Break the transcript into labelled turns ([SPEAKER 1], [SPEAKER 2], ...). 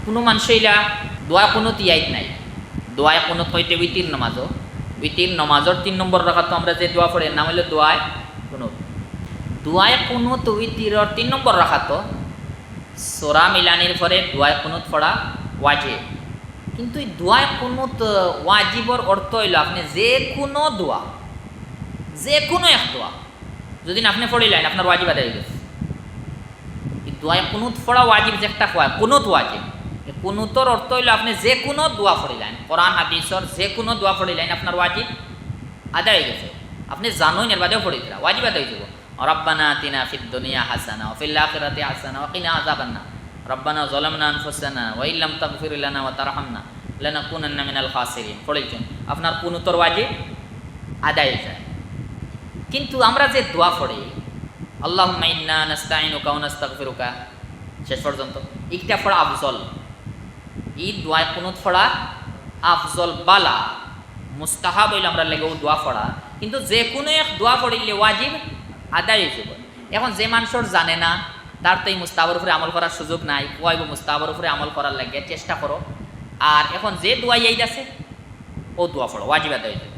[SPEAKER 1] কোনো মানুষইলা দোয়া কোনো তিয়াইত নাই। দোয়ায় কোনো কইতে উইতির নমাজও, উইতির নমাজর 3 নম্বর রাখাতো আমরা যে দোয়া পড়ে নাম হইল দোয়ায় কুনুত। দোয়ায় কুনুত উইতিরর 3 নম্বর রাখাতো সোরা মিলানির পরে দোয়ায় কুনুত পড়া ওয়াজিব। কিন্তু এই দোয়ায় কুনুত ওয়াজিবর অর্থ হইল আপনি যে কোনো দোয়া, যে কোনো এক দোয়া যদি আপনি পড়িলেন আপনার ওয়াজিব আদায় হয়ে গেছে। এই দোয়ায় কুনুত পড়া ওয়াজিব যে একটা হয় কুনুত ওয়াজিব। কুনুতর অর্থ হইল আপনি যে কোনো দোয়া পড়িলেন, কোরআন হাদিসর যে কোনো দোয়া পড়িলেন আপনার ওয়াজিব আদায় হয়ে গেছে। আপনি জানোই এর বাদেও পড়িছিলেন ওয়াজিব আদায় হয়ে যাব। রব্বানা আতিনা ফিদ দুনিয়া হাসানা ওয়া ফিল আখিরাতি হাসানা ওয়া কিনা আযাবান্নার রব্বানা যালামনা আনফুসানা ওয়া ইল্লাম তাগফির লানা ওয়া তারহামনা লানাকুনান্না মিনাল খাসিরিন পড়েছেন, আপনার কুনুতর ওয়াজিব আদায় হয়ে যায়। কিন্তু আমরা যে দোয়া পড়ি আল্লাহুম্মা ইন্না নাস্তাইনুকা ওয়া নাস্তাগফিরুকা শেষ পর্যন্ত, এইটা পড়া আফজল। এই দোয়ায় কুনুত পড়া আফজল বালা মুস্তাহাব হইল আমরা লেগেও দোয়া পড়া। কিন্তু যে কোনো এক দোয়া পড়িলে ওয়াজিব আদায় হয়ে যাব। এখন যে মানুষের জানে না তার তো এই মুস্তাহাবের উপরে আমল করার সুযোগ নাই, কইব মুস্তাহাবের উপরে আমল করার লাগে চেষ্টা করো। আর এখন যে দোয়া এই আছে ও দোয়া পড়ো ওয়াজিব আদায় হয়ে যাবে।